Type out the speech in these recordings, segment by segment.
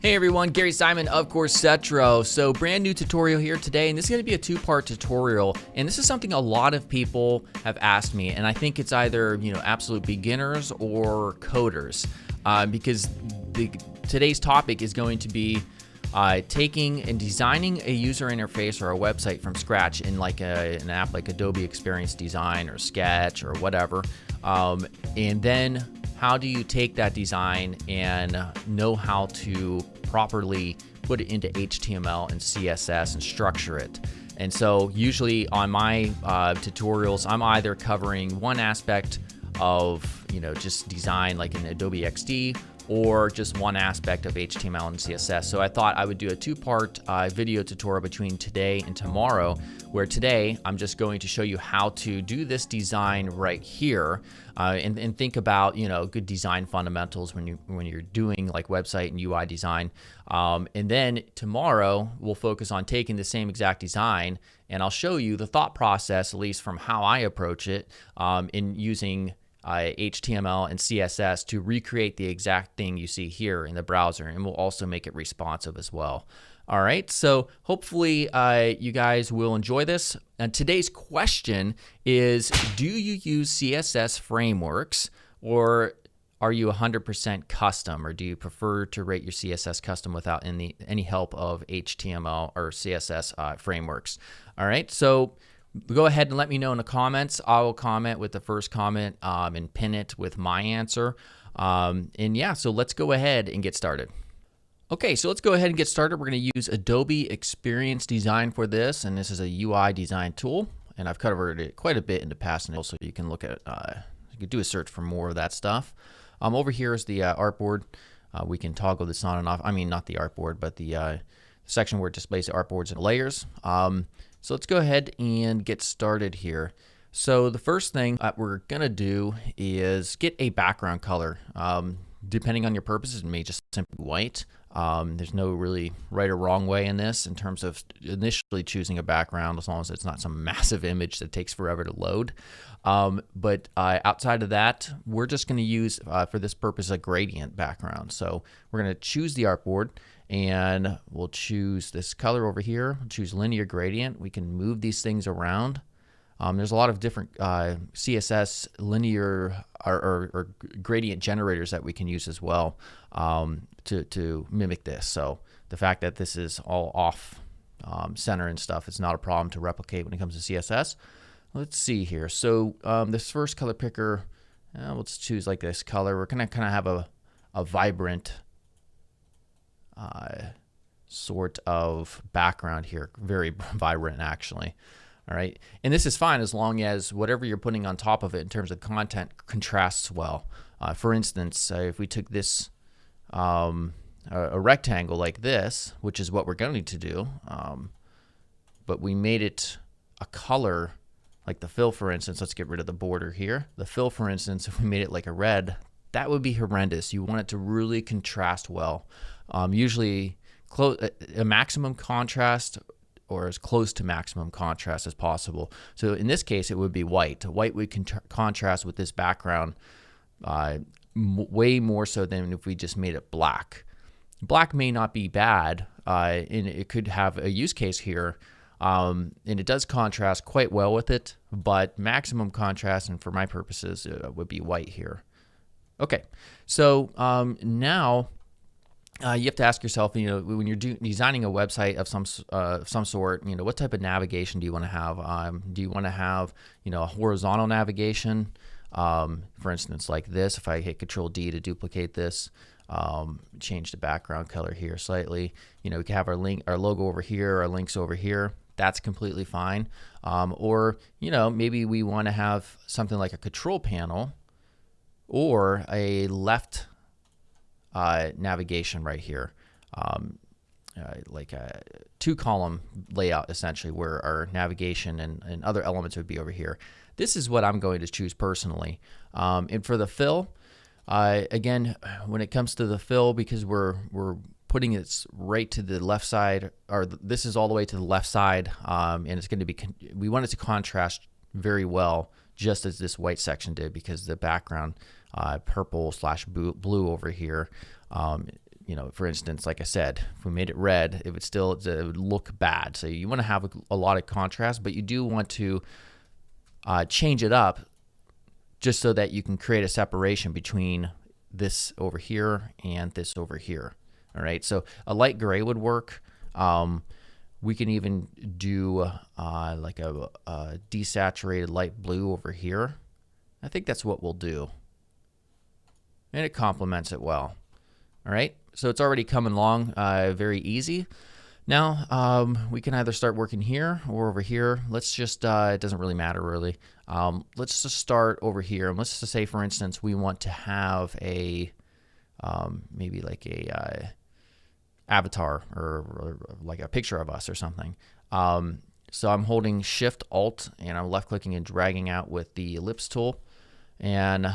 Hey everyone, Gary Simon of Coursetro. So brand new tutorial here today, and this is going to be a two-part tutorial, and this is something a lot of people have asked me, and I think it's either absolute beginners or coders, because today's topic is going to be taking and designing a user interface or a website from scratch in like an app like Adobe Experience Design or Sketch or whatever, and then how do you take that design and know how to properly put it into HTML and CSS and structure it? And so usually on my tutorials, I'm either covering one aspect of just design like in Adobe XD, or just one aspect of HTML and CSS. So I thought I would do a two-part video tutorial between today and tomorrow, where today I'm just going to show you how to do this design right here, and think about good design fundamentals when you're doing like website and UI design. And then tomorrow we'll focus on taking the same exact design, and I'll show you the thought process, at least from how I approach it, in using HTML and CSS to recreate the exact thing you see here in the browser, and we'll also make it responsive as well. All right, so hopefully you guys will enjoy this. And today's question is, do you use CSS frameworks, or are you 100% custom, or do you prefer to rate your CSS custom without any help of HTML or CSS frameworks? All right, so go ahead and let me know in the comments. I will comment with the first comment and pin it with my answer. And yeah, so let's go ahead and get started. Okay, so let's go ahead and get started. We're going to use Adobe Experience Design for this, and this is a UI design tool, and I've covered it quite a bit in the past, and also you can look at, you can do a search for more of that stuff. Over here is the artboard. We can toggle this on and off. I mean, not the artboard, but the section where it displays the artboards and layers. So let's go ahead and get started here. So the first thing that we're gonna do is get a background color. Depending on your purposes, it may just simply white. There's no really right or wrong way in this in terms of initially choosing a background, as long as it's not some massive image that takes forever to load. But outside of that, we're just gonna use, for this purpose, a gradient background. So we're gonna choose the artboard, and we'll choose this color over here. We'll choose linear gradient. We can move these things around. There's a lot of different CSS linear or gradient generators that we can use as well to mimic this. So the fact that this is all off center and stuff, it's not a problem to replicate when it comes to CSS. Let's see here. So this first color picker, let's choose like this color. We're gonna kind of have a vibrant sort of background here, very vibrant actually. All right, and this is fine as long as whatever you're putting on top of it in terms of content contrasts well. For instance, if we took this a rectangle like this, which is what we're going to do, but we made it a color like the fill, for instance. Let's get rid of the border here. The fill, for instance, if we made it like a red, that would be horrendous. You want it to really contrast well. Usually a maximum contrast, or as close to maximum contrast as possible. So in this case, it would be white. White would contrast with this background way more so than if we just made it black. Black may not be bad, and it could have a use case here, and it does contrast quite well with it, but maximum contrast, and for my purposes, would be white here. Okay, so now you have to ask yourself, when you're designing a website of some sort, what type of navigation do you want to have? Do you want to have, a horizontal navigation? For instance, like this, if I hit Control D to duplicate this, change the background color here slightly. We can have our logo over here, our links over here. That's completely fine. Or, maybe we want to have something like a control panel or a left navigation right here, like a two-column layout essentially, where our navigation and other elements would be over here. This is what I'm going to choose personally. And for the fill, again, when it comes to the fill, because we're putting it right to the left side, or this is all the way to the left side, and it's going to be, we want it to contrast very well, just as this white section did, because the background purple/blue over here you know, for instance, like I said, if we made it red, it would look bad. So you want to have a lot of contrast, but you do want to change it up just so that you can create a separation between this over here and this over here. All right, so a light gray would work. We can even do like a desaturated light blue over here. I think that's what we'll do. And it complements it well. All right, so it's already coming along very easy. Now we can either start working here or over here. Let's just, it doesn't really matter really. Let's just start over here. And let's just say, for instance, we want to have a, maybe like a avatar or like a picture of us or something. So I'm holding Shift Alt and I'm left clicking and dragging out with the ellipse tool. And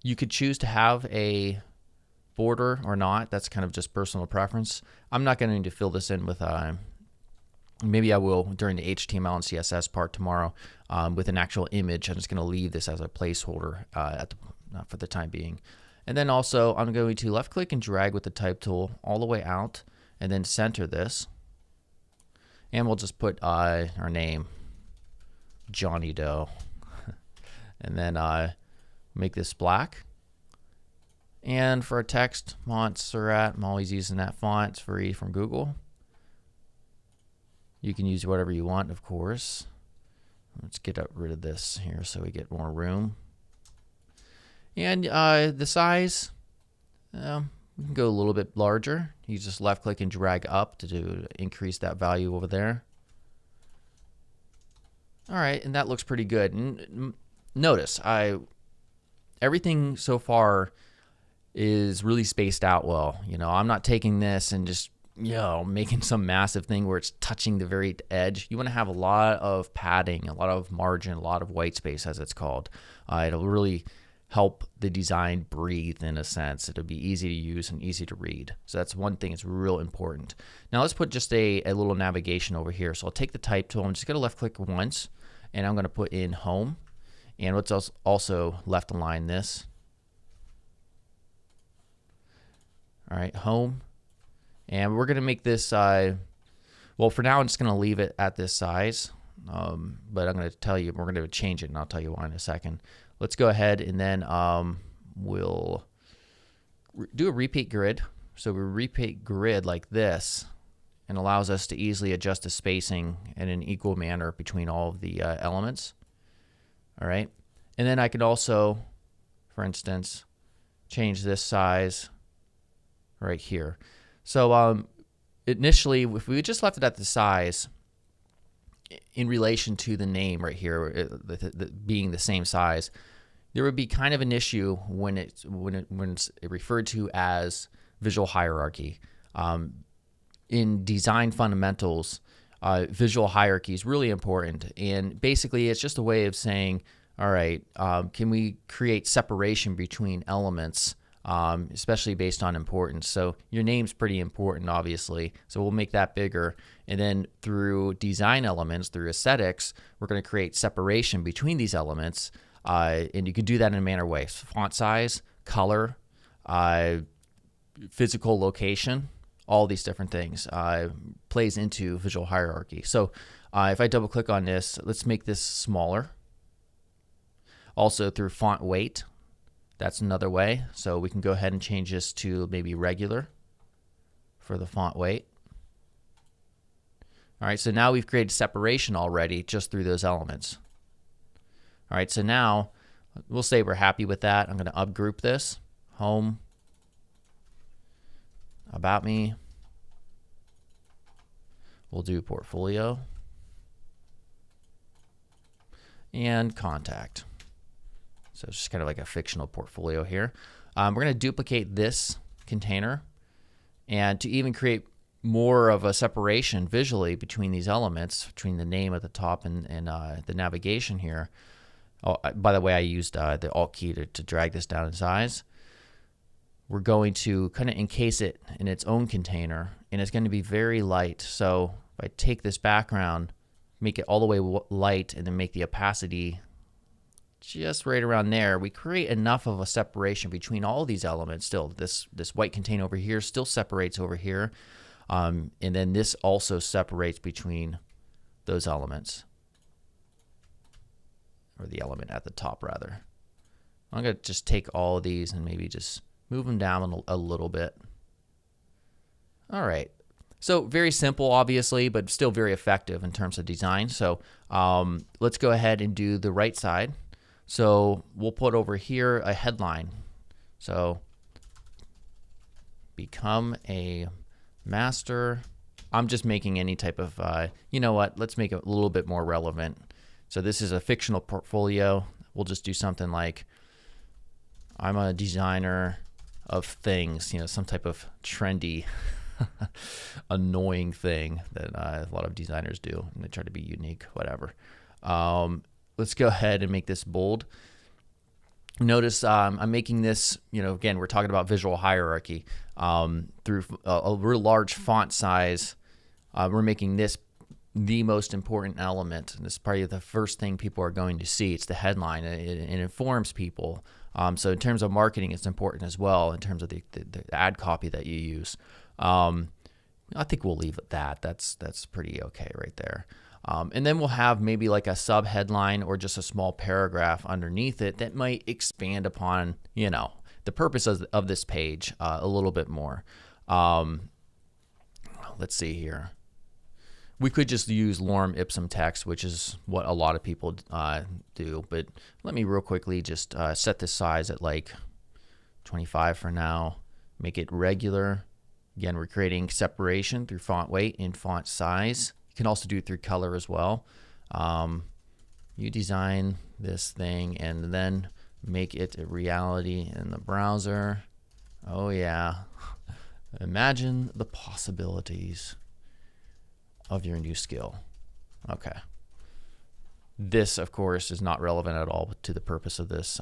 you could choose to have a border or not. That's kind of just personal preference. I'm not going to fill this in with, maybe I will during the HTML and CSS part tomorrow with an actual image. I'm just going to leave this as a placeholder for the time being. And then also I'm going to left click and drag with the type tool all the way out and then center this. And we'll just put our name, Johnny Doe. And then make this black. And for our text, Montserrat, I'm always using that font. It's free from Google. You can use whatever you want, of course. Let's get rid of this here so we get more room. And the size, we can go a little bit larger. You just left click and drag up to increase that value over there. All right, and that looks pretty good. And notice, everything so far is really spaced out well. You know, I'm not taking this and just, you know, making some massive thing where it's touching the very edge. You want to have a lot of padding, a lot of margin, a lot of white space, as it's called. It'll really help the design breathe in a sense. It'll be easy to use and easy to read. So that's one thing that's real important. Now let's put just a little navigation over here. So I'll take the type tool. I'm just going to left click once and I'm going to put in home. And let's also left align this. All right, home. And we're going to make this, well, for now I'm just going to leave it at this size. But I'm going to tell you, we're going to change it and I'll tell you why in a second. Let's go ahead and then we'll do a repeat grid. So we repeat grid like this and allows us to easily adjust the spacing in an equal manner between all of the elements. All right. And then I could also, for instance, change this size right here. So initially, if we just left it at the size in relation to the name right here, being the same size, there would be kind of an issue when it's referred to as visual hierarchy. In design fundamentals, visual hierarchy is really important, and basically it's just a way of saying, all right, can we create separation between elements, especially based on importance? So your name's pretty important, obviously, so we'll make that bigger. And then through design elements, through aesthetics, we're going to create separation between these elements, and you can do that in a manner way. So font size, color, physical location, all these different things plays into visual hierarchy. So if I double click on this, let's make this smaller. Also through font weight, that's another way. So we can go ahead and change this to maybe regular for the font weight. All right, so now we've created separation already just through those elements. All right, so now we'll say we're happy with that. I'm going to upgroup this. Home, about me. We'll do portfolio and contact. So it's just kind of like a fictional portfolio here. We're going to duplicate this container, and to even create more of a separation visually between these elements, between the name at the top and the navigation here. Oh, by the way, I used the Alt key to drag this down in size. We're going to kind of encase it in its own container, and it's going to be very light. So if I take this background, make it all the way light, and then make the opacity just right around there, we create enough of a separation between all these elements. Still, this white container over here still separates over here, and then this also separates between those elements, or the element at the top rather. I'm going to just take all of these and maybe just move them down a little bit. All right. So very simple, obviously, but still very effective in terms of design. So let's go ahead and do the right side. So we'll put over here a headline. So become a master. I'm just making any type of, you know what, let's make it a little bit more relevant. So this is a fictional portfolio. We'll just do something like, I'm a designer of things, you know, some type of trendy, annoying thing that a lot of designers do, and they try to be unique, whatever. Let's go ahead and make this bold. Notice I'm making this, you know, again, we're talking about visual hierarchy. Through a real large font size, we're making this the most important element. And this is probably the first thing people are going to see. It's the headline. It informs people. So in terms of marketing, it's important as well in terms of the ad copy that you use. I think we'll leave it at that. That's pretty okay right there. And then we'll have maybe like a sub headline or just a small paragraph underneath it that might expand upon, you know, the purpose of this page a little bit more. Let's see here. We could just use lorem ipsum text, which is what a lot of people do. But let me real quickly just set this size at like 25 for now. Make it regular. Again, we're creating separation through font weight and font size. You can also do it through color as well. You design this thing and then make it a reality in the browser. Oh yeah. Imagine the possibilities of your new skill. Okay. This, of course, is not relevant at all to the purpose of this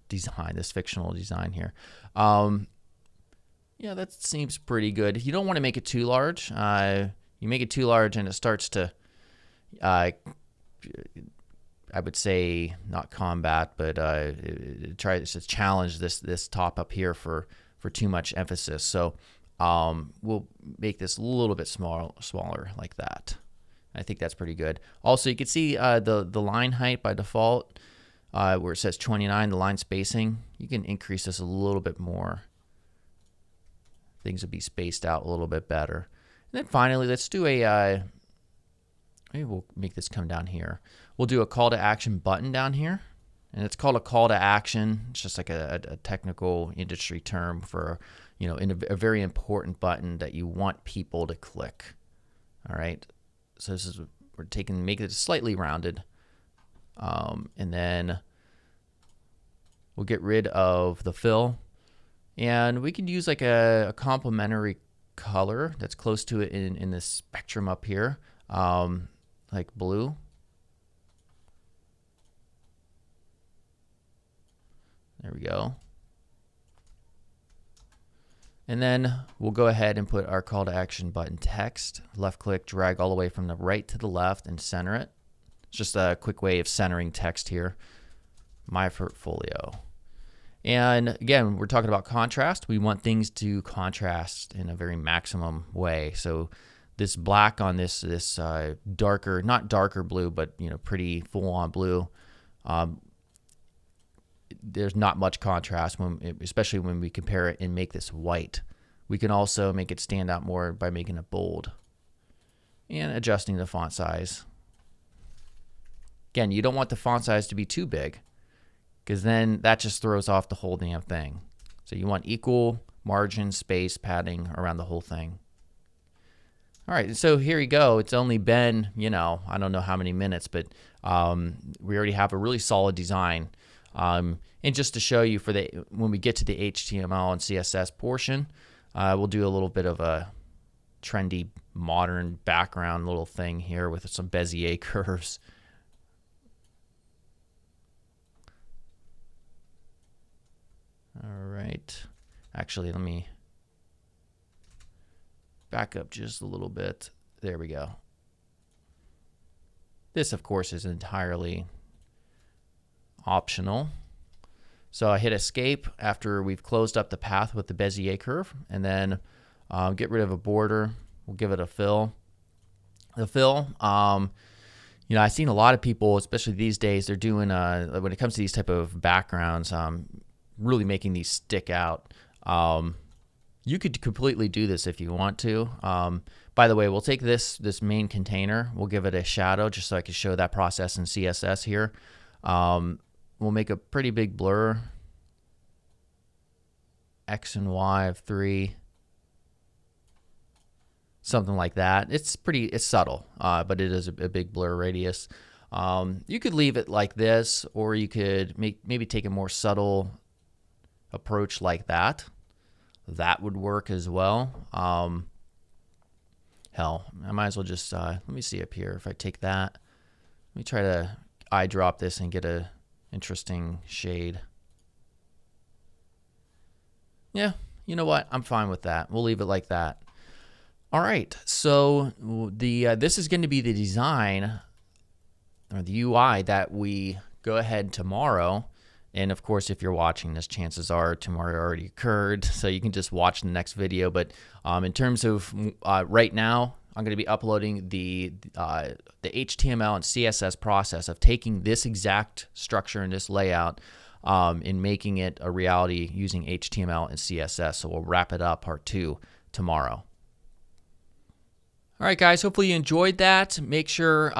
design, this fictional design here. Yeah, that seems pretty good. You don't want to make it too large. You make it too large and it starts to, I would say, not combat, but it tries to challenge this top up here for too much emphasis. So we'll make this a little bit smaller like that. I think that's pretty good. Also, you can see the line height by default, where it says 29, the line spacing. You can increase this a little bit more. Things will be spaced out a little bit better. And then finally, let's do a, maybe we'll make this come down here. We'll do a call to action button down here. And it's called a call to action. It's just like a technical industry term for, you know, a very important button that you want people to click. All right. So this is, make it slightly rounded. And then we'll get rid of the fill. And we could use like a complementary color that's close to it in this spectrum up here, like blue. There we go. And then we'll go ahead and put our call to action button text. Left click, drag all the way from the right to the left and center it. It's just a quick way of centering text here. My portfolio. And again, we're talking about contrast. We want things to contrast in a very maximum way. So this black on this darker, not darker blue, but you know, pretty full-on blue. There's not much contrast especially when we compare it and make this white. We can also make it stand out more by making it bold and adjusting the font size. Again, you don't want the font size to be too big, because then that just throws off the whole damn thing. So you want equal margin, space, padding around the whole thing. All right, so here you go. It's only been, you know, I don't know how many minutes, but we already have a really solid design. And just to show you when we get to the HTML and CSS portion, we'll do a little bit of a trendy, modern background little thing here with some Bezier curves. All right. Actually, let me back up just a little bit. There we go. This, of course, is entirely optional. So I hit escape after we've closed up the path with the Bezier curve, and then get rid of a border. We'll give it a fill. The fill, you know, I've seen a lot of people, especially these days, they're doing, when it comes to these type of backgrounds, really making these stick out. You could completely do this if you want to. By the way, we'll take this main container, we'll give it a shadow just so I can show that process in CSS here. We'll make a pretty big blur, X and Y of 3, something like that. It's subtle, but it is a big blur radius. You could leave it like this, or you could maybe take a more subtle approach like that. That would work as well. Hell, I might as well just, let me see up here. If I take that, let me try to eye drop this and get a interesting shade. Yeah, you know what? I'm fine with that. We'll leave it like that. All right, so this is going to be the design or the UI that we go ahead tomorrow. And of course, if you're watching this, chances are tomorrow already occurred, so you can just watch the next video. But in terms of right now, I'm going to be uploading the HTML and CSS process of taking this exact structure and this layout and making it a reality using HTML and CSS. So we'll wrap it up, part 2, tomorrow. All right, guys, hopefully you enjoyed that. Make sure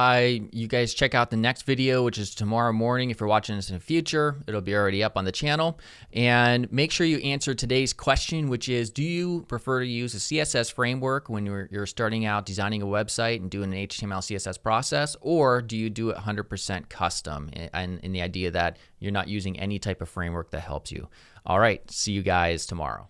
you guys check out the next video, which is tomorrow morning. If you're watching this in the future, it'll be already up on the channel. And make sure you answer today's question, which is, do you prefer to use a CSS framework when you're starting out designing a website and doing an HTML, CSS process, or do you do it 100% custom, and in the idea that you're not using any type of framework that helps you? All right, see you guys tomorrow.